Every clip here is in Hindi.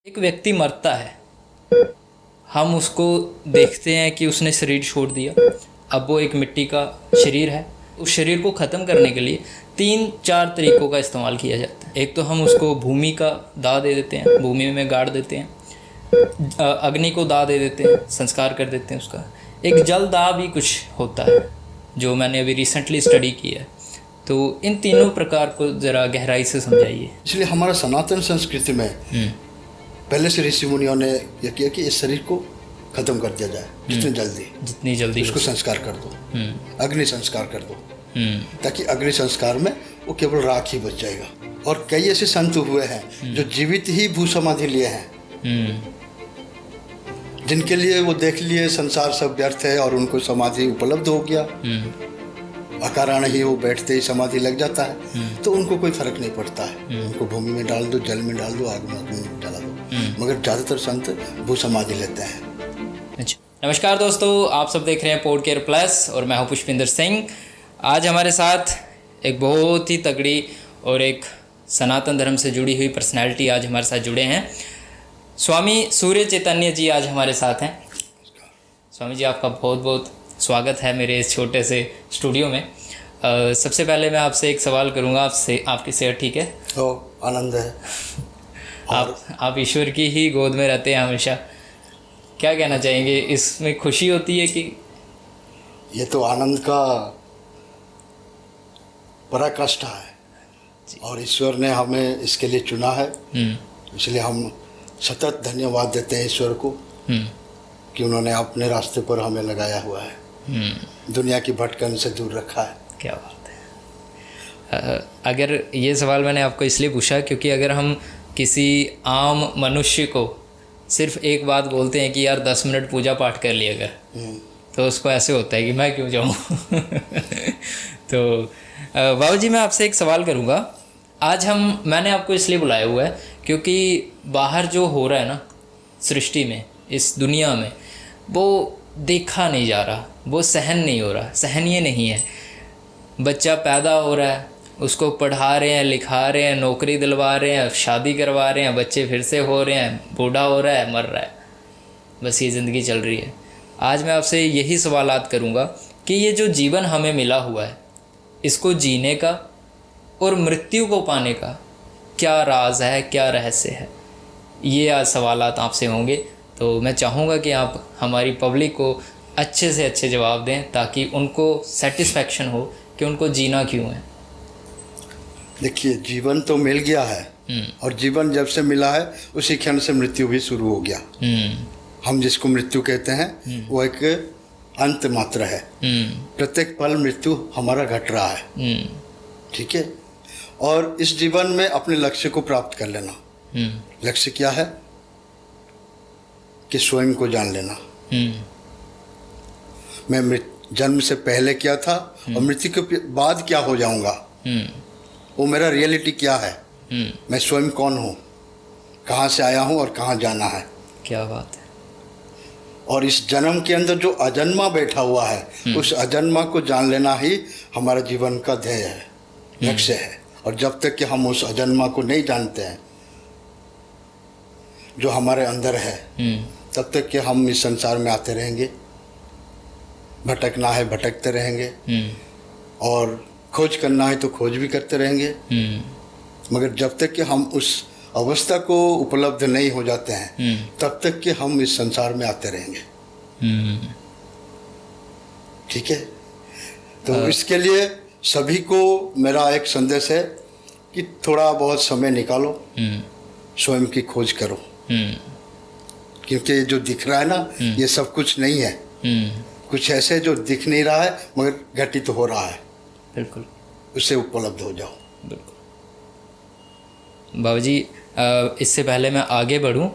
एक व्यक्ति मरता है, हम उसको देखते हैं कि उसने शरीर छोड़ दिया। अब वो एक मिट्टी का शरीर है। उस शरीर को ख़त्म करने के लिए 3-4 तरीक़ों का इस्तेमाल किया जाता है। एक तो हम उसको भूमि का दाह दे देते हैं, भूमि में गाड़ देते हैं। अग्नि को दाह दे देते हैं, संस्कार कर देते हैं उसका। एक जल दाह भी कुछ होता है जो मैंने अभी रिसेंटली स्टडी किया है। तो इन तीनों प्रकार को ज़रा गहराई से समझाइए। इसलिए हमारा सनातन संस्कृति में पहले से ऋषि मुनियों ने यह किया कि इस शरीर को खत्म कर दिया जाए जितनी जल्दी उसको संस्कार कर दो, अग्नि संस्कार कर दो, ताकि अग्नि संस्कार में वो केवल राख ही बच जाएगा। और कई ऐसे संत हुए हैं जो जीवित ही भू समाधि लिए हैं, जिनके लिए वो देख लिए संसार सब व्यर्थ है और उनको समाधि उपलब्ध हो गया, अकारण ही वो बैठते ही समाधि लग जाता है, तो उनको कोई फर्क नहीं पड़ता है। उनको भूमि में डाल दो, जल में डाल दो, आग में डाला दो, मगर ज़्यादातर संत भू समाधि लेते हैं। अच्छा, नमस्कार दोस्तों, आप सब देख रहे हैं पॉडकेयर प्लस और मैं हूं पुष्पिंदर सिंह। आज हमारे साथ एक बहुत ही तगड़ी और एक सनातन धर्म से जुड़ी हुई पर्सनैलिटी आज हमारे साथ जुड़े हैं। स्वामी सूर्य चैतन्य जी आज हमारे साथ हैं। स्वामी जी, आपका बहुत बहुत स्वागत है मेरे इस छोटे से स्टूडियो में। सबसे पहले मैं आपसे एक सवाल करूंगा, आपकी सेहत ठीक है? आनंद है। आप ईश्वर की ही गोद में रहते हैं हमेशा। क्या कहना चाहेंगे, इसमें खुशी होती है कि? ये तो आनंद का पराकाष्ठा है और ईश्वर ने हमें इसके लिए चुना है। इसलिए हम सतत धन्यवाद देते हैं ईश्वर को कि उन्होंने अपने रास्ते पर हमें लगाया हुआ है, दुनिया की भटकन से दूर रखा है। क्या बात है। अगर ये सवाल मैंने आपको इसलिए पूछा क्योंकि अगर हम किसी आम मनुष्य को सिर्फ एक बात बोलते हैं कि यार 10 मिनट पूजा पाठ कर लिया कर, तो उसको ऐसे होता है कि मैं क्यों जाऊँ। तो बाबू जी, मैं आपसे एक सवाल करूँगा। आज मैंने आपको इसलिए बुलाया हुआ है क्योंकि बाहर जो हो रहा है ना सृष्टि में, इस दुनिया में, वो देखा नहीं जा रहा, वो सहन नहीं हो रहा, सहनीय नहीं है। बच्चा पैदा हो रहा है, उसको पढ़ा रहे हैं, लिखा रहे हैं, नौकरी दिलवा रहे हैं, शादी करवा रहे हैं, बच्चे फिर से हो रहे हैं, बूढ़ा हो रहा है, मर रहा है, बस ये ज़िंदगी चल रही है। आज मैं आपसे यही सवालात करूँगा कि ये जो जीवन हमें मिला हुआ है, इसको जीने का और मृत्यु को पाने का क्या राज है, क्या रहस्य है, ये आज सवालात आपसे होंगे। तो मैं चाहूँगा कि आप हमारी पब्लिक को अच्छे से अच्छे जवाब दें ताकि उनको सेटिस्फैक्शन हो कि उनको जीना क्यों है। देखिए, जीवन तो मिल गया है और जीवन जब से मिला है उसी क्षण से मृत्यु भी शुरू हो गया। हम जिसको मृत्यु कहते हैं वो एक अंत मात्र है। प्रत्येक पल मृत्यु हमारा घट रहा है, ठीक है। और इस जीवन में अपने लक्ष्य को प्राप्त कर लेना। लक्ष्य क्या है? कि स्वयं को जान लेना। मैं जन्म से पहले क्या था और मृत्यु के बाद क्या हो जाऊंगा, वो मेरा रियलिटी क्या है, मैं स्वयं कौन हूँ, कहाँ से आया हूँ और कहाँ जाना है। क्या बात है। और इस जन्म के अंदर जो अजन्मा बैठा हुआ है, उस अजन्मा को जान लेना ही हमारा जीवन का ध्येय है, लक्ष्य है। और जब तक कि हम उस अजन्मा को नहीं जानते हैं जो हमारे अंदर है, तब तक कि हम इस संसार में आते रहेंगे, भटकना है भटकते रहेंगे, और खोज करना है तो खोज भी करते रहेंगे। मगर जब तक कि हम उस अवस्था को उपलब्ध नहीं हो जाते हैं, तब तक कि हम इस संसार में आते रहेंगे। ठीक है। तो इसके लिए सभी को मेरा एक संदेश है कि थोड़ा बहुत समय निकालो, स्वयं की खोज करो, क्योंकि जो दिख रहा है ना, ये सब कुछ नहीं है। कुछ ऐसे जो दिख नहीं रहा है मगर घटित हो रहा है। बिल्कुल, उससे उपलब्ध हो जाओ। बिल्कुल। बाबूजी, इससे पहले मैं आगे बढ़ूं,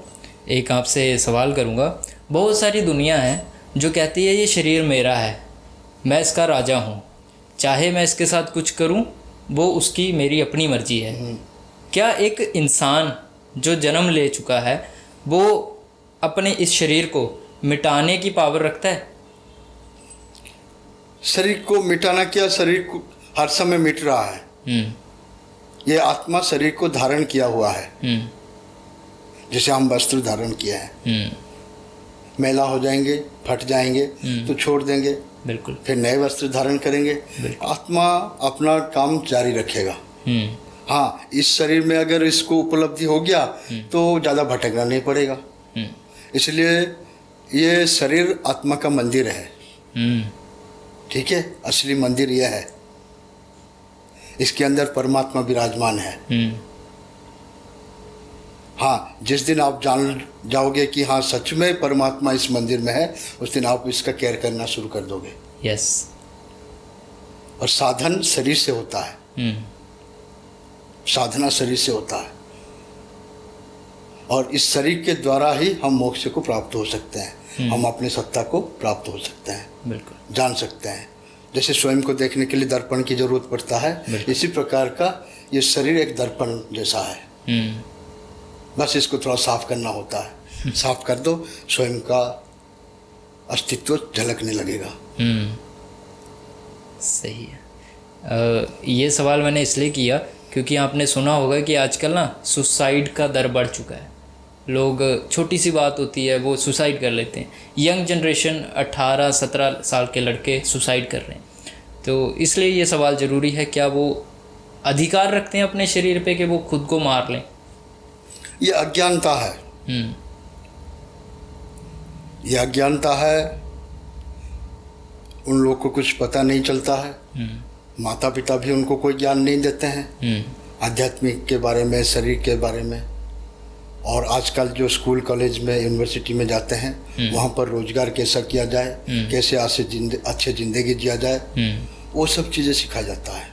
एक आपसे सवाल करूंगा। बहुत सारी दुनिया है जो कहती है ये शरीर मेरा है, मैं इसका राजा हूं, चाहे मैं इसके साथ कुछ करूं वो उसकी मेरी अपनी मर्जी है। क्या एक इंसान जो जन्म ले चुका है वो अपने इस शरीर को मिटाने की पावर रखता है? शरीर को मिटाना क्या, शरीर को हर समय मिट रहा है। ये आत्मा शरीर को धारण किया हुआ है। जैसे हम वस्त्र धारण किए हैं, मैला हो जाएंगे, फट जाएंगे तो छोड़ देंगे, बिल्कुल, फिर नए वस्त्र धारण करेंगे। आत्मा अपना काम जारी रखेगा। हाँ, इस शरीर में अगर इसको उपलब्धि हो गया तो ज़्यादा भटकना नहीं पड़ेगा। इसलिए ये शरीर आत्मा का मंदिर है। ठीक है, असली मंदिर यह है, इसके अंदर परमात्मा विराजमान है। हाँ, जिस दिन आप जान जाओगे कि हाँ सच में परमात्मा इस मंदिर में है, उस दिन आप इसका केयर करना शुरू कर दोगे। यस। और साधन शरीर से होता है, साधना शरीर से होता है, और इस शरीर के द्वारा ही हम मोक्ष को प्राप्त हो सकते हैं। हम अपनी सत्ता को प्राप्त हो सकते हैं, बिल्कुल, जान सकते हैं। जैसे स्वयं को देखने के लिए दर्पण की जरूरत पड़ता है, इसी प्रकार का ये शरीर एक दर्पण जैसा है। बस इसको थोड़ा साफ करना होता है। साफ कर दो, स्वयं का अस्तित्व झलकने लगेगा। सही है। ये सवाल मैंने इसलिए किया क्योंकि आपने सुना होगा कि आजकल ना सुसाइड का दर बढ़ चुका है। लोग, छोटी सी बात होती है वो सुसाइड कर लेते हैं। यंग जनरेशन 18-17 साल के लड़के सुसाइड कर रहे हैं। तो इसलिए ये सवाल ज़रूरी है, क्या वो अधिकार रखते हैं अपने शरीर पे कि वो खुद को मार लें? ये अज्ञानता है। ये अज्ञानता है। उन लोगों को कुछ पता नहीं चलता है। माता पिता भी उनको कोई ज्ञान नहीं देते हैं आध्यात्मिक के बारे में, शरीर के बारे में। और आजकल जो स्कूल, कॉलेज में, यूनिवर्सिटी में जाते हैं, वहाँ पर रोजगार कैसा किया जाए, कैसे अच्छे जिंदगी जिया जाए, वो सब चीज़ें सिखाया जाता है।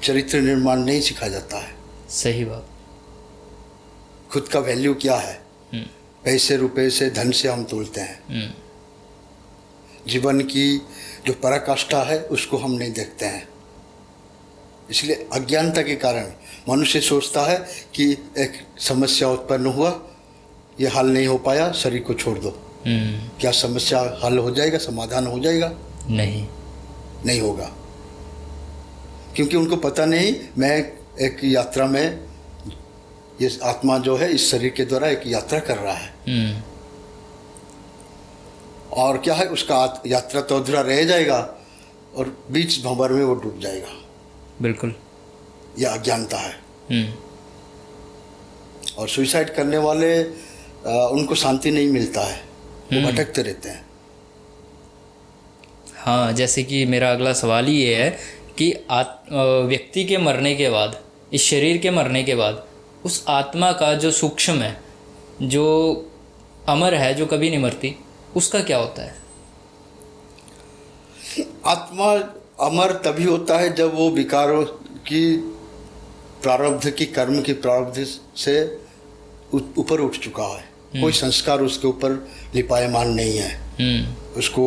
चरित्र निर्माण नहीं सिखाया जाता है। सही बात। खुद का वैल्यू क्या है? पैसे रुपए से, धन से हम तोलते हैं। जीवन की जो पराकाष्ठा है उसको हम नहीं देखते हैं। इसलिए अज्ञानता के कारण मनुष्य सोचता है कि एक समस्या उत्पन्न हुआ, ये हल नहीं हो पाया, शरीर को छोड़ दो। क्या समस्या हल हो जाएगा, समाधान हो जाएगा? नहीं होगा, क्योंकि उनको पता नहीं मैं एक यात्रा में, ये आत्मा जो है इस शरीर के द्वारा एक यात्रा कर रहा है। और क्या है, उसका यात्रा तो अधूरा रह जाएगा और बीच भंवर में वो डूब जाएगा। बिल्कुल, यह अज्ञानता है। और सुसाइड करने वाले उनको शांति नहीं मिलता है, वो भटकते रहते हैं। हाँ, जैसे कि मेरा अगला सवाल ही ये है कि व्यक्ति के मरने के बाद, इस शरीर के मरने के बाद, उस आत्मा का जो सूक्ष्म है, जो अमर है, जो कभी नहीं मरती, उसका क्या होता है? आत्मा अमर तभी होता है जब वो विकारों की, प्रारब्ध की, कर्म की प्रारब्ध से ऊपर उठ चुका है। कोई संस्कार उसके ऊपर लिपायमान नहीं है उसको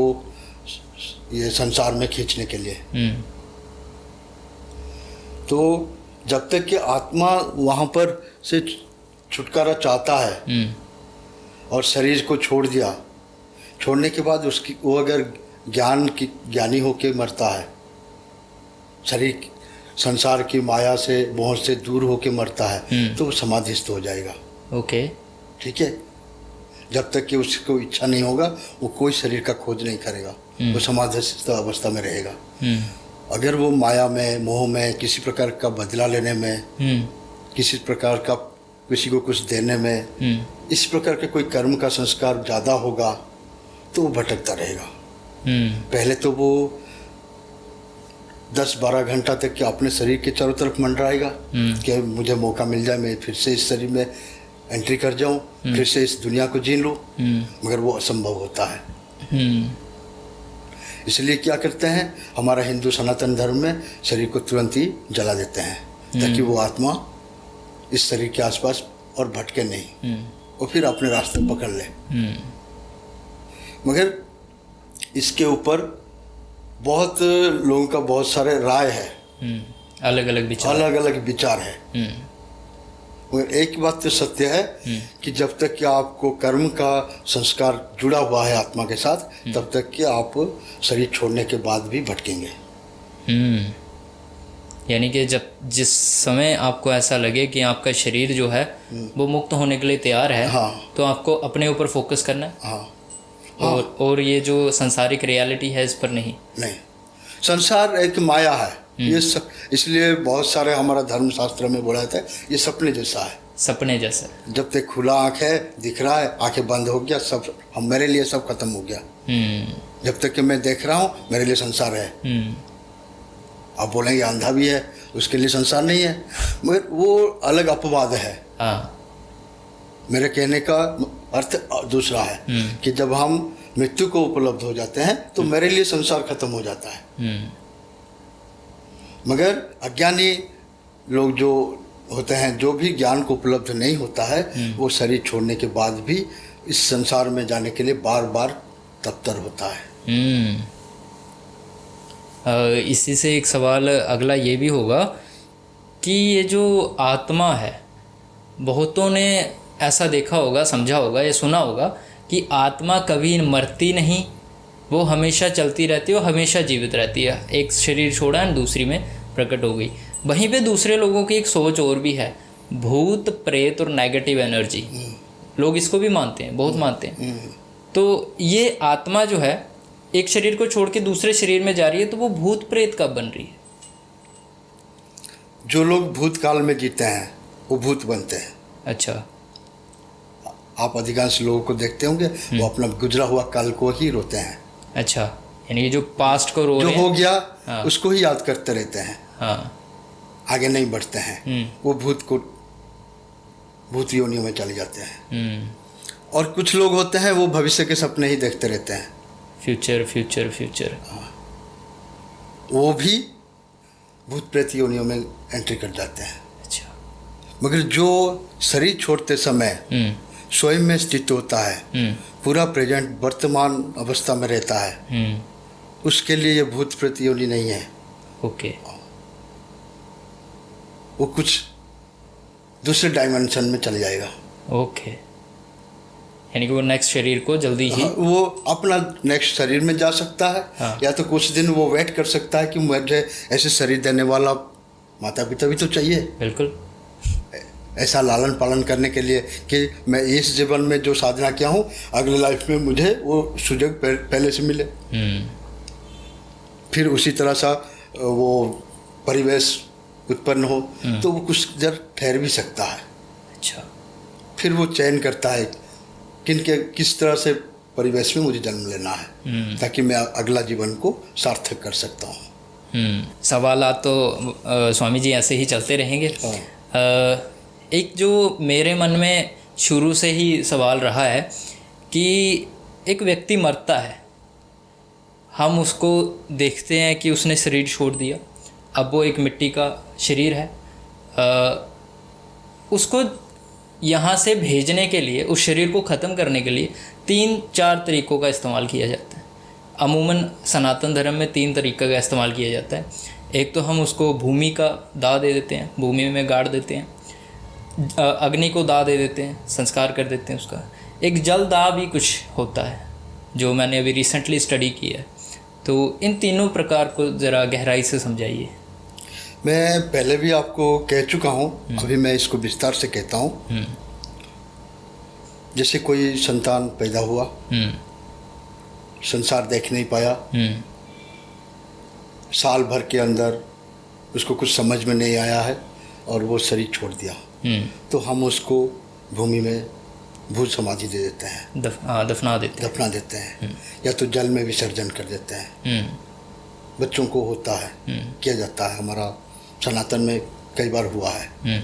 ये संसार में खींचने के लिए। तो जब तक कि आत्मा वहाँ पर से छुटकारा चाहता है और शरीर को छोड़ दिया, छोड़ने के बाद उसकी, वो अगर ज्ञानी होके मरता है, शरीर संसार की माया से, मोह से दूर होके मरता है, तो वो समाधिस्थ हो जाएगा। ओके, ठीक है। जब तक कि उसको इच्छा नहीं होगा, वो कोई शरीर का खोज नहीं करेगा, वो समाधिस्थ अवस्था में रहेगा। अगर वो माया में, मोह में, किसी प्रकार का बदला लेने में, किसी प्रकार का किसी को कुछ देने में, इस प्रकार के कोई कर्म का संस्कार ज़्यादा होगा तो वो भटकता रहेगा। पहले तो वो 10-12 घंटा तक के अपने शरीर के चारों तरफ मंडराएगा कि मुझे मौका मिल जाए, मैं फिर से इस शरीर में एंट्री कर जाऊं, फिर से इस दुनिया को जी लूं, मगर वो असंभव होता है। इसलिए क्या करते हैं, हमारा हिंदू सनातन धर्म में शरीर को तुरंत ही जला देते हैं ताकि वो आत्मा इस शरीर के आसपास और भटके नहीं, और फिर अपने रास्ते पकड़ ले। मगर इसके ऊपर बहुत लोगों का बहुत सारे राय है, अलग अलग विचार है। मगर एक बात तो सत्य है कि जब तक कि आपको कर्म का संस्कार जुड़ा हुआ है आत्मा के साथ, तब तक कि आप शरीर छोड़ने के बाद भी भटकेंगे। यानी कि जब जिस समय आपको ऐसा लगे कि आपका शरीर जो है वो मुक्त होने के लिए तैयार है, हाँ। तो आपको अपने ऊपर फोकस करना है। हाँ। और ये जो सांसारिक रियलिटी है इस पर नहीं। संसार एक माया है, ये सब, इसलिए बहुत सारे हमारा धर्मशास्त्र में बोला जाता है ये सपने जैसा है। सपने जैसा। जब तक खुला आँख है, दिख रहा है, आंखें बंद हो गया, सब हम मेरे लिए सब खत्म हो गया। जब तक कि मैं देख रहा हूँ मेरे लिए संसार है। आप बोलेंगे अंधा भी है, उसके लिए संसार नहीं है, मगर वो अलग अपवाद है। हाँ। मेरे कहने का अर्थ दूसरा है कि जब हम मृत्यु को उपलब्ध हो जाते हैं तो मेरे लिए संसार खत्म हो जाता है। मगर अज्ञानी लोग जो होते हैं, जो भी ज्ञान को उपलब्ध नहीं होता है, वो शरीर छोड़ने के बाद भी इस संसार में जाने के लिए बार बार तत्पर होता है। इसी से एक सवाल अगला ये भी होगा कि ये जो आत्मा है, बहुतों ने ऐसा देखा होगा, समझा होगा, ये सुना होगा कि आत्मा कभी मरती नहीं, वो हमेशा चलती रहती है, वो हमेशा जीवित रहती है। एक शरीर छोड़ा है, दूसरी में प्रकट हो गई। वहीं पे दूसरे लोगों की एक सोच और भी है, भूत प्रेत और नेगेटिव एनर्जी, लोग इसको भी मानते हैं, बहुत मानते हैं। तो ये आत्मा जो है एक शरीर को छोड़ के दूसरे शरीर में जा रही है, तो वो भूत प्रेत कब बन रही है? जो लोग भूतकाल में जीते हैं वो भूत बनते हैं। अच्छा। आप अधिकांश लोगों को देखते होंगे वो अपना गुजरा हुआ काल को ही रोते हैं। अच्छा, यानी कि जो पास्ट को रो जो रहे हैं, हो गया हाँ, उसको ही याद करते रहते हैं। हाँ, आगे नहीं बढ़ते हैं। वो भूत योनियों में चले जाते हैं। और कुछ लोग होते हैं वो भविष्य के सपने ही देखते रहते हैं, फ्यूचर फ्यूचर फ्यूचर। वो भी भूत प्रेत योनियों में एंट्री कर जाते हैं। अच्छा। मगर जो शरीर छोड़ते समय स्वयं में स्थित होता है, पूरा प्रेजेंट वर्तमान अवस्था में रहता है, उसके लिए ये भूत प्रेत योनि नहीं है। ओके। वो कुछ दूसरे डायमेंशन में चले जाएगा। ओके, यानी कि वो नेक्स्ट शरीर को जल्दी ही, वो अपना नेक्स्ट शरीर में जा सकता है। हाँ। या तो कुछ दिन वो वेट कर सकता है कि मुझे ऐसे शरीर देने वाला माता पिता भी तो चाहिए। बिल्कुल। ऐसा लालन पालन करने के लिए कि मैं इस जीवन में जो साधना किया हूँ, अगले लाइफ में मुझे वो सुजग पहले से मिले। फिर उसी तरह सा वो परिवेश उत्पन्न हो तो वो कुछ देर ठहर भी सकता है। अच्छा। फिर वो चयन करता है किस तरह से परिवेश में मुझे जन्म लेना है, ताकि मैं अगला जीवन को सार्थक कर सकता हूँ। सवालात तो स्वामी जी ऐसे ही चलते रहेंगे। एक जो मेरे मन में शुरू से ही सवाल रहा है कि एक व्यक्ति मरता है, हम उसको देखते हैं कि उसने शरीर छोड़ दिया, अब वो एक मिट्टी का शरीर है। उसको यहाँ से भेजने के लिए, उस शरीर को ख़त्म करने के लिए 3-4 तरीक़ों का इस्तेमाल किया जाता है। अमूमन सनातन धर्म में 3 तरीक़े का इस्तेमाल किया जाता है। एक तो हम उसको भूमि का दाह दे देते हैं, भूमि में गाड़ देते हैं। अग्नि को दाह दे देते हैं, संस्कार कर देते हैं उसका। एक जल दाह भी कुछ होता है जो मैंने अभी रिसेंटली स्टडी किया है। तो इन तीनों प्रकार को ज़रा गहराई से समझाइए। मैं पहले भी आपको कह चुका हूँ, अभी मैं इसको विस्तार से कहता हूँ। जैसे कोई संतान पैदा हुआ, संसार देख नहीं पाया, साल भर के अंदर उसको कुछ समझ में नहीं आया है और वो शरीर छोड़ दिया, तो हम उसको भूमि में भूत समाधि दे देते हैं, दफना देते हैं या तो जल में विसर्जन कर देते हैं। बच्चों को होता है, किया जाता है, हमारा सनातन में कई बार हुआ है।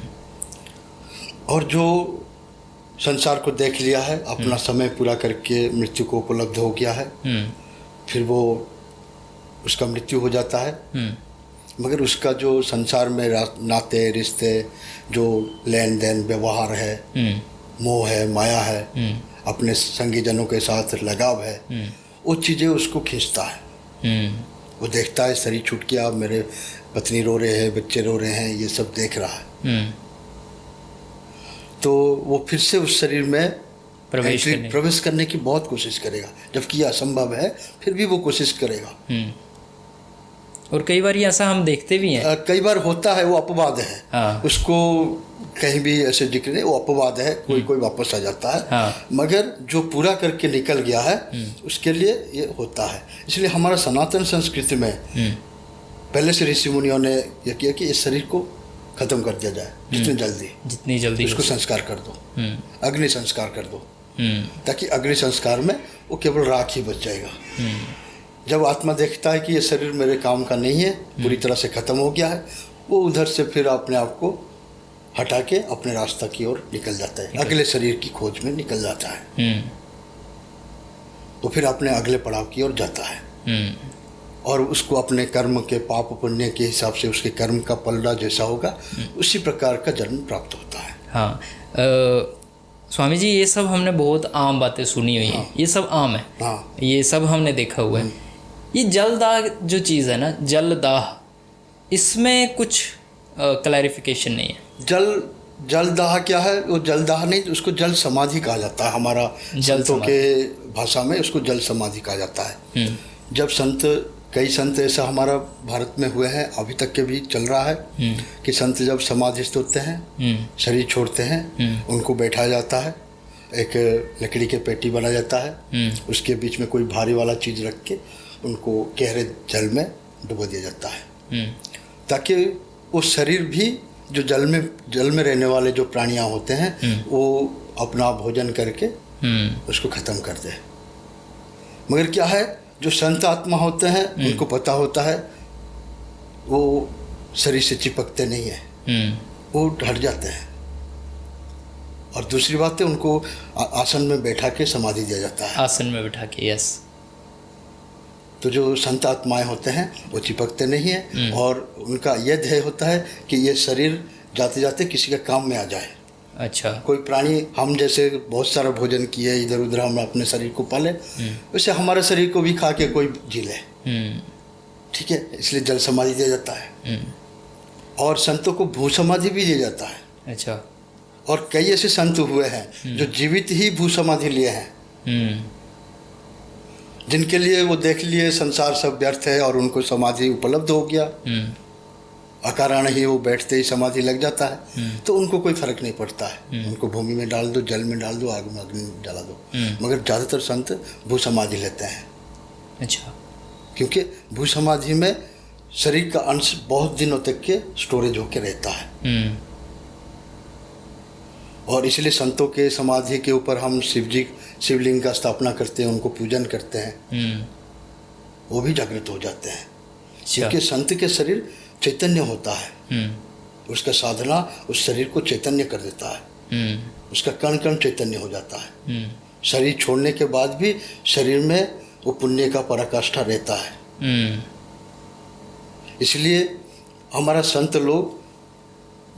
और जो संसार को देख लिया है, अपना समय पूरा करके मृत्यु को उपलब्ध हो गया है, फिर वो उसका मृत्यु हो जाता है। मगर उसका जो संसार में नाते रिश्ते, जो लेन देन व्यवहार है, मोह है, माया है, अपने संगीजनों के साथ लगाव है, वो चीज़ें उसको खींचता है। वो देखता है शरीर छूट गया, मेरे पत्नी रो रहे हैं, बच्चे रो रहे हैं, ये सब देख रहा है। तो वो फिर से उस शरीर में प्रवेश करने की बहुत कोशिश करेगा, जबकि यह असंभव है, फिर भी वो कोशिश करेगा। और कई बार ऐसा हम देखते भी हैं। कई बार होता है, वो अपवाद है। हाँ। उसको कहीं भी ऐसे जिक्र नहीं, वो अपवाद है, कोई कोई वापस आ जाता है। हाँ। मगर जो पूरा करके निकल गया है उसके लिए ये होता है। इसलिए हमारा सनातन संस्कृति में पहले से ऋषि मुनियों ने यह किया कि इस शरीर को खत्म कर दिया जाए जितनी जल्दी उसको संस्कार कर दो, अग्नि संस्कार कर दो, ताकि अग्नि संस्कार में वो केवल राख ही बच जाएगा। जब आत्मा देखता है कि ये शरीर मेरे काम का नहीं है, पूरी तरह से खत्म हो गया है, वो उधर से फिर अपने आप को हटा के अपने रास्ता की ओर निकल जाता है, अगले शरीर की खोज में निकल जाता है। तो फिर अपने अगले पड़ाव की ओर जाता है और उसको अपने कर्म के पाप पुण्य के हिसाब से उसके कर्म का पलड़ा जैसा होगा उसी प्रकार का जन्म प्राप्त होता है। हाँ स्वामी जी, ये सब हमने बहुत आम बातें सुनी हुई हैं। ये सब आम है। हाँ। ये सब हमने देखा हुआ है। ये जलदाह जो चीज़ है ना, जलदाह, इसमें कुछ क्लैरिफिकेशन नहीं है। जलदाह क्या है? वो जलदाह नहीं, उसको जल समाधि कहा जाता है। हमारा संतों के भाषा में उसको जल समाधि कहा जाता है। जब कई संत ऐसा हमारा भारत में हुए हैं, अभी तक के भी चल रहा है कि संत जब समाधिस्थ होते हैं, शरीर छोड़ते हैं, उनको बैठाया जाता है, एक लकड़ी के पेटी बना जाता है, उसके बीच में कोई भारी वाला चीज़ रख के उनको गहरे जल में डुबो दिया जाता है, ताकि वो शरीर भी जो जल में रहने वाले जो प्राणियाँ होते हैं वो अपना भोजन करके उसको ख़त्म कर दे। मगर क्या है, जो संत आत्मा होते हैं उनको पता होता है वो शरीर से चिपकते नहीं है, वो हट जाते हैं। और दूसरी बात है, उनको आसन में बैठा के समाधि दिया जाता है। आसन में बैठा के, यस। तो जो संत आत्माएं होते हैं वो चिपकते नहीं हैं और उनका यह ध्येय होता है कि ये शरीर जाते जाते किसी के काम में आ जाए। अच्छा। कोई प्राणी, हम जैसे बहुत सारा भोजन किए, इधर उधर हम अपने शरीर को पाले, वैसे हमारे शरीर को भी खा के कोई जी ले। ठीक है, इसलिए जल समाधि दिया जाता है। और संतों को भू समाधि भी दिया जाता है। अच्छा। और कई ऐसे संत हुए हैं जो जीवित ही भू समाधि लिए हैं, जिनके लिए वो देख लिए संसार सब व्यर्थ है और उनको समाधि उपलब्ध हो गया, अकारण ही वो बैठते ही समाधि लग जाता है, तो उनको कोई फर्क नहीं पड़ता है। उनको भूमि में डाल दो, जल में डाल दो, आग में अग्नि डाला दो। मगर ज़्यादातर संत भू समाधि लेते हैं। अच्छा। क्योंकि भू समाधि में शरीर का अंश बहुत दिनों तक के स्टोरेज होके रहता है। और इसलिए संतों के समाधि के ऊपर हम शिवलिंग का स्थापना करते हैं, उनको पूजन करते हैं, वो भी जागृत हो जाते हैं। क्योंकि संत के शरीर चैतन्य होता है, उसका साधना उस शरीर को चैतन्य कर देता है, उसका कण कण चैतन्य हो जाता है। शरीर छोड़ने के बाद भी शरीर में वो पुण्य का पराकाष्ठा रहता है। इसलिए हमारा संत लोग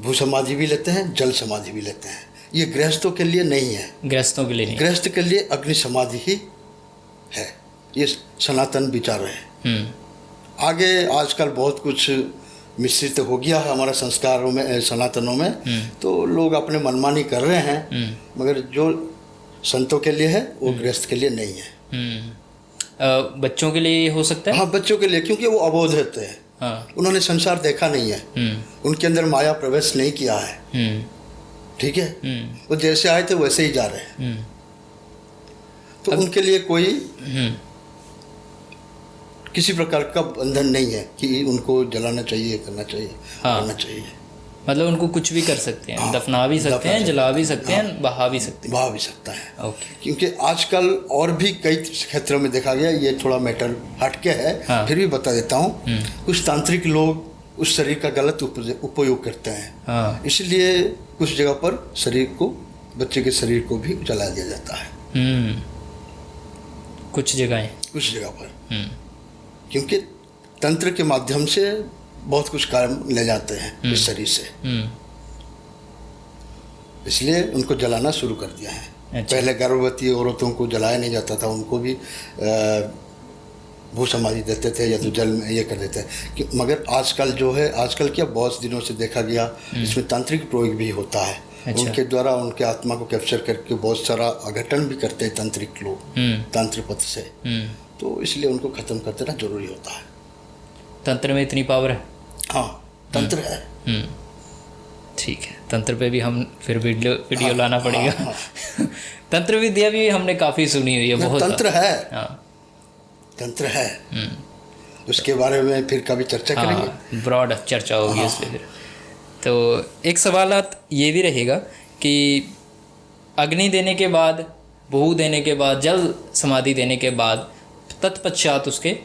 भू समाधि भी लेते हैं, जल समाधि भी लेते हैं। ये गृहस्थों के लिए नहीं है। गृहस्थों के लिए नहीं, गृहस्थ के लिए अग्नि समाधि ही है। ये सनातन विचार है। आगे आजकल बहुत कुछ मिश्रित हो गया है हमारा संस्कारों में, सनातनों में, तो लोग अपने मनमानी कर रहे हैं, मगर जो संतों के लिए है वो गृहस्थ के लिए नहीं है। बच्चों के लिए हो सकता है? हाँ, बच्चों के लिए, क्योंकि वो अबोध होते हैं। हाँ। उन्होंने संसार देखा नहीं है, उनके अंदर माया प्रवेश नहीं किया है। ठीक है, वो जैसे आए थे वैसे ही जा रहे हैं। तो उनके लिए कोई किसी प्रकार का बंधन नहीं है कि उनको जलाना चाहिए, करना चाहिए, करना चाहिए। मतलब उनको कुछ भी कर सकते हैं। हाँ, दफना भी सकते हैं, जला भी सकते हैं, बहा भी सकते हैं। बहा भी सकता है। ओके। क्योंकि आजकल और भी कई क्षेत्रों में देखा गया, ये थोड़ा मैटर हटके है। हाँ। फिर भी बता देता हूँ, कुछ तांत्रिक लोग उस शरीर का गलत उपयोग करते हैं। हाँ। इसलिए कुछ जगह पर शरीर को, बच्चे के शरीर को भी जला दिया जाता है। कुछ जगह पर क्योंकि तंत्र के माध्यम से बहुत कुछ काम ले जाते हैं इस शरीर से, इसलिए उनको जलाना शुरू कर दिया है। अच्छा। पहले गर्भवती औरतों को जलाया नहीं जाता था, उनको भी भू समाधि देते थे या तो जल में ये कर देते हैं। मगर आजकल जो है, आजकल क्या बहुत दिनों से देखा गया, इसमें तांत्रिक प्रयोग भी होता है। अच्छा। उनके द्वारा उनके आत्मा को कैप्चर करके बहुत सारा अघटन भी करते हैं तांत्रिक लोग, तांत्रिक पथ से। तो इसलिए उनको ख़त्म कर देना जरूरी होता है। तंत्र में इतनी पावर है? हाँ, तंत्र है। ठीक है, तंत्र पे भी हम फिर वीडियो लाना पड़ेगा। तंत्र विद्या भी हमने काफ़ी सुनी हुई है, बहुत तंत्र है। हाँ, तंत्र है। उसके बारे में फिर कभी चर्चा करेंगे, ब्रॉड चर्चा होगी इस पे फिर। तो एक सवालात ये भी रहेगा कि अग्नि देने के बाद, भू देने के बाद, जल समाधि देने के बाद तत्पश्चात उसके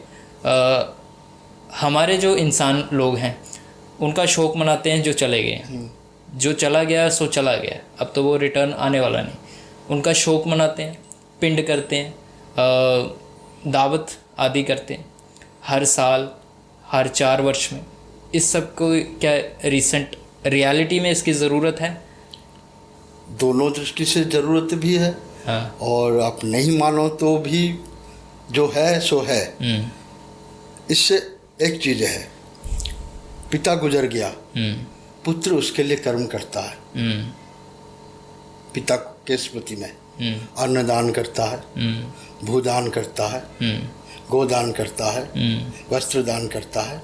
हमारे जो इंसान लोग हैं उनका शोक मनाते हैं जो चले गए। जो चला गया सो चला गया, अब तो वो रिटर्न आने वाला नहीं। उनका शोक मनाते हैं, पिंड करते हैं, दावत आदि करते हैं हर साल, हर 4 वर्ष में। इस सब को क्या रिसेंट रियलिटी में इसकी ज़रूरत है? दोनों दृष्टि से ज़रूरत भी है। हाँ। और आप नहीं मानो तो भी जो है सो है। इससे एक चीज़ है, पिता गुजर गया, पुत्र उसके लिए कर्म करता है। पिता के स्मृति में अन्नदान करता है, भूदान करता है, गोदान करता है, वस्त्र दान करता है।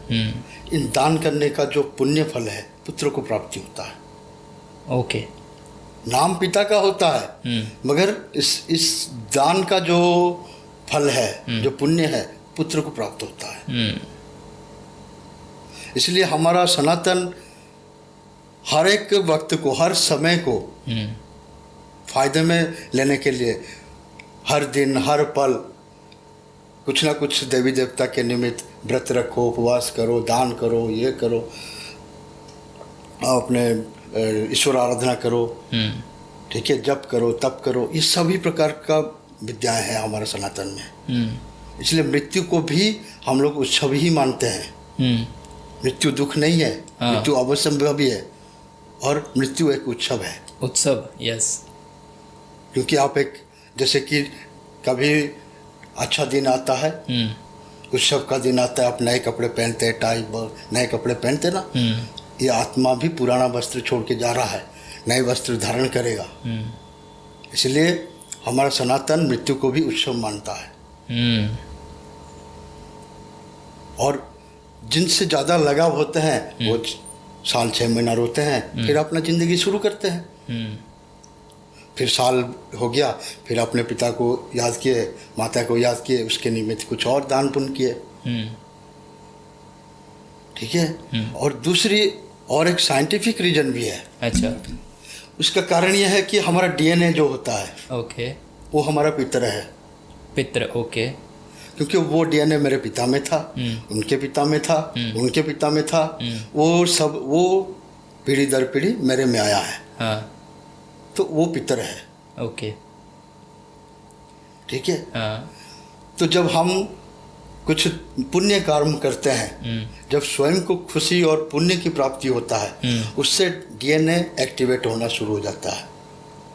इन दान करने का जो पुण्य फल है पुत्र को प्राप्ति होता है। ओके। नाम पिता का होता है, मगर इस दान का जो फल है, जो पुण्य है, पुत्र को प्राप्त होता है। इसलिए हमारा सनातन हर एक वक्त को, हर समय को फायदे में लेने के लिए हर दिन, हर पल कुछ ना कुछ देवी देवता के निमित्त व्रत रखो, उपवास करो, दान करो, ये करो, अपने ईश्वर आराधना करो, ठीक है, जप करो, तप करो। ये सभी प्रकार का विद्याएं हैं हमारे सनातन में। इसलिए मृत्यु को भी हम लोग उत्सव ही मानते हैं। मृत्यु दुख नहीं है, मृत्यु अवश्य है, और मृत्यु एक उत्सव है। उत्सव, यस। क्योंकि आप एक, जैसे कि कभी अच्छा दिन आता है, उत्सव का दिन आता है, आप नए कपड़े पहनते हैं, टाई नए कपड़े पहनते ना, ये आत्मा भी पुराना वस्त्र छोड़ के जा रहा है, नए वस्त्र धारण करेगा। इसलिए हमारा सनातन मृत्यु को भी उत्सव मानता है। और जिनसे ज़्यादा लगाव होते हैं वो साल 6 महीना रोते हैं, फिर अपना ज़िंदगी शुरू करते हैं। फिर साल हो गया, फिर अपने पिता को याद किए, माता को याद किए, उसके निमित्त कुछ और दान पुण्य किए, ठीक है। और दूसरी और एक साइंटिफिक रीजन भी है। अच्छा। उसका कारण यह है कि हमारा डीएनए जो होता है, ओके, वो हमारा पितर है। पितर, ओके। क्योंकि वो डीएनए मेरे पिता में था, उनके पिता में था, उनके पिता में था, वो सब, वो पीढ़ी दर पीढ़ी मेरे में आया है। हाँ। तो वो पितर है। ओके, ठीक है। हाँ। तो जब हम कुछ पुण्य कर्म करते हैं, जब स्वयं को खुशी और पुण्य की प्राप्ति होता है, उससे डीएनए एक्टिवेट होना शुरू हो जाता है।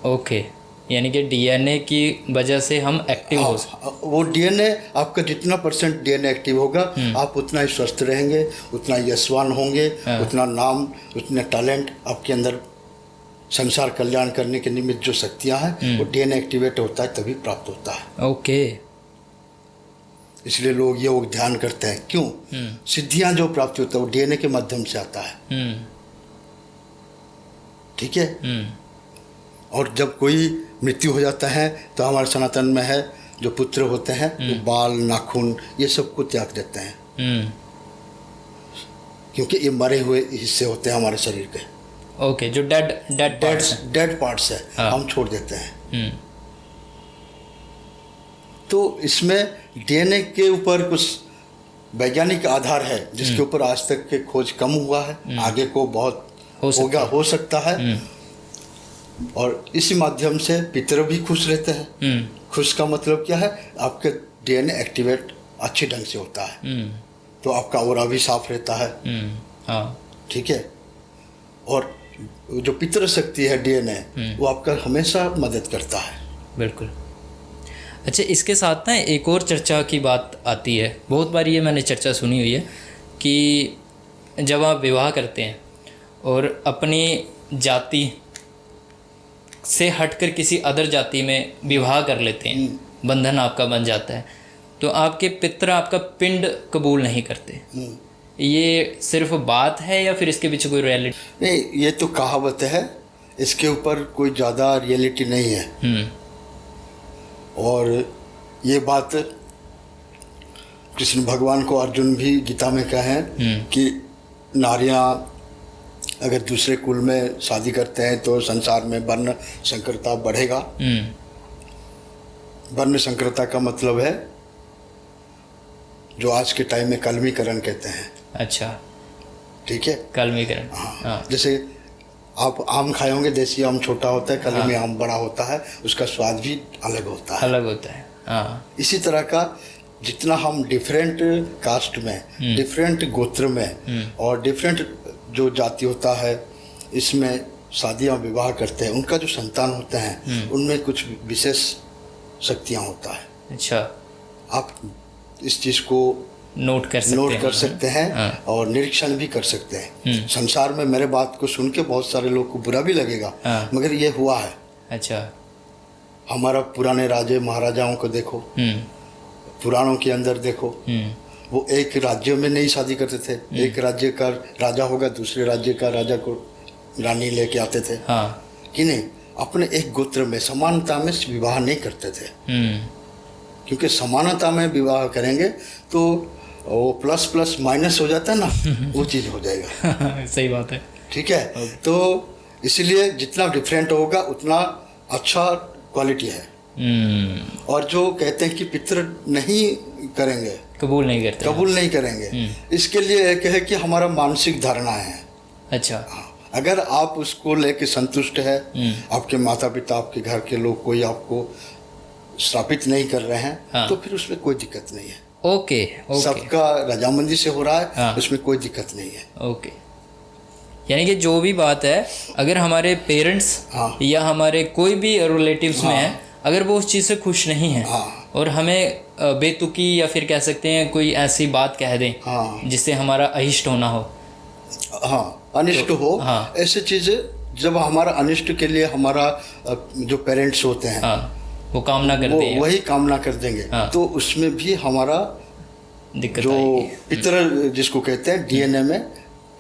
ओके, यानी कि डीएनए की वजह से हम एक्टिव हो सकते। वो डीएनए, आपका जितना % डीएनए एक्टिव होगा, आप उतना ही स्वस्थ रहेंगे, उतना यशवान होंगे, उतना नाम, उतना टैलेंट आपके अंदर, संसार कल्याण करने के निमित्त जो शक्तियां हैं, वो डीएनए एक्टिवेट होता है तभी प्राप्त होता है। ओके। इसलिए लोग योग ध्यान करते हैं। क्यों? सिद्धियां जो प्राप्त होता है वो डीएनए के माध्यम से आता है। ठीक है। और जब कोई मृत्यु हो जाता है तो हमारे सनातन में है, जो पुत्र होते हैं वो बाल, नाखून, ये सब को त्याग देते हैं, क्योंकि ये मरे हुए हिस्से होते हैं हमारे शरीर के। ओके, जो डेड पार्ट्स है, हम छोड़ देते हैं। तो इसमें डीएनए के ऊपर कुछ वैज्ञानिक आधार है, जिसके ऊपर आज तक के खोज कम हुआ है, आगे को बहुत हो सकता है। और इसी माध्यम से पितर भी खुश रहते हैं। खुश का मतलब क्या है? आपके डीएनए एक्टिवेट अच्छे ढंग से होता है, तो आपका ऑरा भी साफ रहता है। हाँ, ठीक है। और जो पितृ शक्ति है डीएनए, वो आपका हमेशा मदद करता है। बिल्कुल। अच्छा, इसके साथ ना एक और चर्चा की बात आती है, बहुत बार ये मैंने चर्चा सुनी हुई है कि जब आप विवाह करते हैं और अपनी जाति से हटकर किसी अदर जाति में विवाह कर लेते हैं, बंधन आपका बन जाता है, तो आपके पितर आपका पिंड कबूल नहीं करते। ये सिर्फ बात है या फिर इसके पीछे कोई रियलिटी? नहीं, ये तो कहावत है, इसके ऊपर कोई ज़्यादा रियलिटी नहीं है। और ये बात कृष्ण भगवान को अर्जुन भी गीता में कहे कि नारियां अगर दूसरे कुल में शादी करते हैं तो संसार में वर्ण संकरता बढ़ेगा। वर्ण संकरता का मतलब है जो आज के टाइम में कलमीकरण कहते हैं। अच्छा, ठीक है, कलमीकरण। हाँ। जैसे आप आम खाए होंगे, देसी आम छोटा होता है, कलमी आम बड़ा होता है, उसका स्वाद भी अलग होता है। अलग होता है, हाँ। इसी तरह का जितना हम डिफरेंट कास्ट में, डिफरेंट गोत्र में और डिफरेंट जो जाति होता है, इसमें शादियाँ विवाह करते हैं, उनका जो संतान होते हैं उनमें कुछ विशेष शक्तियाँ होता है। अच्छा, आप इस चीज़ को नोट कर सकते हैं हाँ। और निरीक्षण भी कर सकते हैं। संसार में मेरे बात को सुन के बहुत सारे लोग को बुरा भी लगेगा, हाँ। मगर ये हुआ है। अच्छा, हमारा पुराने राजे महाराजाओं को देखो, पुराणों के अंदर देखो, वो एक राज्य में नहीं शादी करते थे। एक राज्य का राजा होगा, दूसरे राज्य का राजा को रानी लेके आते थे, हाँ। कि नहीं, अपने एक गोत्र में समानता में विवाह नहीं करते थे। क्योंकि समानता में विवाह करेंगे तो वो प्लस प्लस माइनस हो जाता है ना, वो चीज़ हो जाएगा। सही बात है। ठीक है, तो इसलिए जितना डिफरेंट होगा उतना अच्छा क्वालिटी है। और जो कहते हैं कि पितृ नहीं करेंगे, कबूल नहीं करेंगे, इसके लिए एक है कि हमारा मानसिक धारणा है। अच्छा, अगर आप उसको लेके संतुष्ट है, आपके माता पिता, आपके घर के लोग कोई आपको श्रापित नहीं कर रहे हैं, हाँ। तो फिर उसमें कोई दिक्कत नहीं है। ओके। सबका रजामंदी से हो रहा है, हाँ। उसमें कोई दिक्कत नहीं है। ओके, यानी कि जो भी बात है, अगर हमारे पेरेंट्स हाँ। या हमारे कोई भी रिलेटिव्स में है, अगर वो उस चीज़ से खुश नहीं है, हाँ। और हमें बेतुकी या फिर कह सकते हैं कोई ऐसी बात कह दें, हाँ। जिससे हमारा अहिष्ट होना हो, हाँ, अनिष्ट हो, हाँ। ऐसी चीज़ें जब हमारा अनिष्ट के लिए हमारा जो पेरेंट्स होते हैं, हाँ, वो कामना करते हैं, वही कामना कर देंगे, हाँ। तो उसमें भी हमारा दिक्कत जो आएगी। पितर जिसको कहते हैं डीएनए में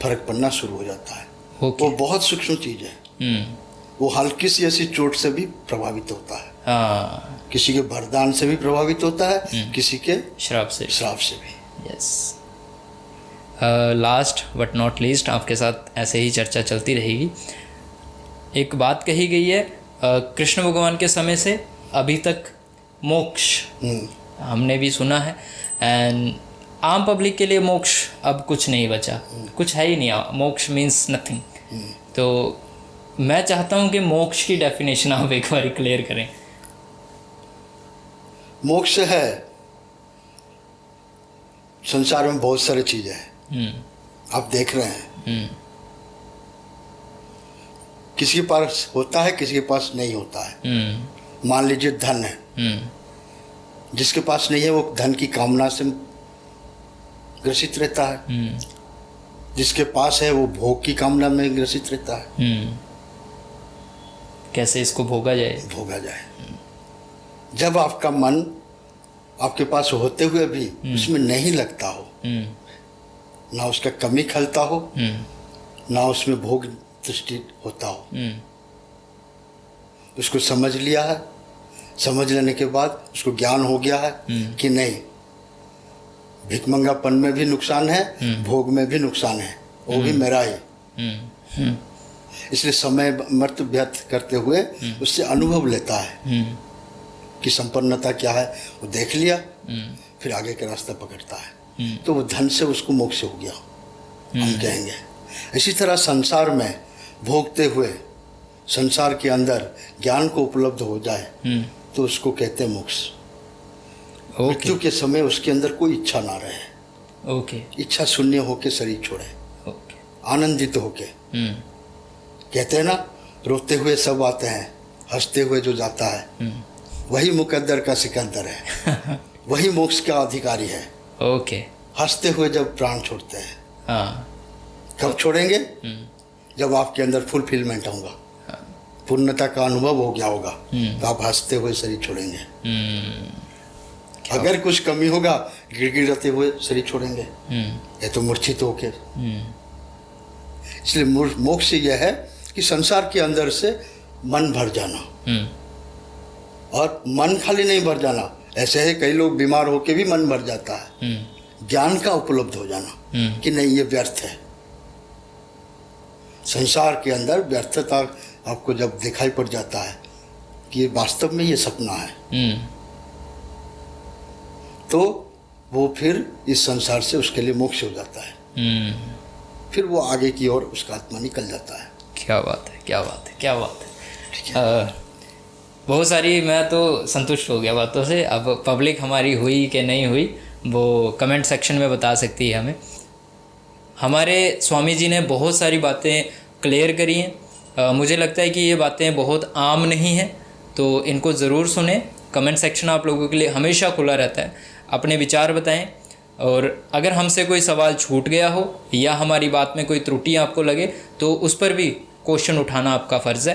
फर्क पड़ना शुरू हो जाता है। ओके। वो बहुत सूक्ष्म चीज़ है। वो हल्की सी ऐसी चोट से भी प्रभावित होता है। हाँ, किसी के वरदान से भी प्रभावित होता है, किसी के श्राप से भी। Yes. Last but not least, आपके साथ ऐसे ही चर्चा चलती रहेगी। एक बात कही गई है, कृष्ण भगवान के समय से अभी तक मोक्ष हमने भी सुना है, एंड आम पब्लिक के लिए मोक्ष अब कुछ नहीं बचा, कुछ है ही नहीं। मोक्ष मीन्स नथिंग। तो मैं चाहता हूँ कि मोक्ष की डेफिनेशन आप एक बार क्लियर करें। मोक्ष है, संसार में बहुत सारी चीज़ें हैं, आप देख रहे हैं। किसी के पास होता है, किसी के पास नहीं होता है। मान लीजिए धन है, जिसके पास नहीं है वो धन की कामना से ग्रसित रहता है, जिसके पास है वो भोग की कामना में ग्रसित रहता है। कैसे इसको भोगा जाए। जब आपका मन आपके पास होते हुए भी उसमें नहीं लगता हो, ना उसका कमी खलता हो, ना उसमें भोग दृष्टि होता हो, उसको समझ लिया है, समझ लेने के बाद उसको ज्ञान हो गया है कि नहीं, भिखमंगापन में भी नुकसान है, भोग में भी नुकसान है, वो भी मेरा ही। इसलिए समय मर्त व्यर्थ करते हुए उससे अनुभव लेता है कि संपन्नता क्या है, वो देख लिया, फिर आगे का रास्ता पकड़ता है। तो वो धन से उसको मोक्ष हो गया, हम कहेंगे। इसी तरह संसार में भोगते हुए संसार के अंदर ज्ञान को उपलब्ध हो जाए तो उसको कहते हैं मोक्ष। मृत्यु के समय उसके अंदर कोई इच्छा ना रहे, इच्छा शून्य होके शरीर छोड़े, आनंदित होके। कहते हैं ना, रोते हुए सब आते हैं, हंसते हुए जो जाता है वही मुकद्दर का सिकंदर है, वही मोक्ष का अधिकारी है। हंसते हुए जब प्राण छोड़ते हैं, कब छोड़ेंगे? जब आपके अंदर फुलफिलमेंट होगा, पूर्णता का अनुभव हो गया होगा, तो आप हंसते हुए शरीर छोड़ेंगे। अगर कुछ कमी होगा गिड़गिड़ाते हुए शरीर छोड़ेंगे, ये तो मूर्छित होके। इसलिए मोक्ष यह है कि संसार के अंदर से मन भर जाना, और मन खाली नहीं भर जाना, ऐसे है कई लोग बीमार होके भी मन भर जाता है। ज्ञान का उपलब्ध हो जाना कि नहीं ये व्यर्थ है। संसार के अंदर व्यर्थता आपको जब दिखाई पड़ जाता है कि ये वास्तव में ये सपना है, तो वो फिर इस संसार से उसके लिए मोक्ष हो जाता है। फिर वो आगे की ओर उसका आत्मा निकल जाता है। क्या बात है, क्या बात है, क्या बात है। बहुत सारी, मैं तो संतुष्ट हो गया बातों से। अब पब्लिक हमारी हुई कि नहीं हुई वो कमेंट सेक्शन में बता सकती है हमें। हमारे स्वामी जी ने बहुत सारी बातें क्लियर करी हैं। मुझे लगता है कि ये बातें बहुत आम नहीं हैं, तो इनको ज़रूर सुने। कमेंट सेक्शन आप लोगों के लिए हमेशा खुला रहता है, अपने विचार बताएं। और अगर हमसे कोई सवाल छूट गया हो या हमारी बात में कोई त्रुटि आपको लगे तो उस पर भी क्वेश्चन उठाना आपका फ़र्ज़ है।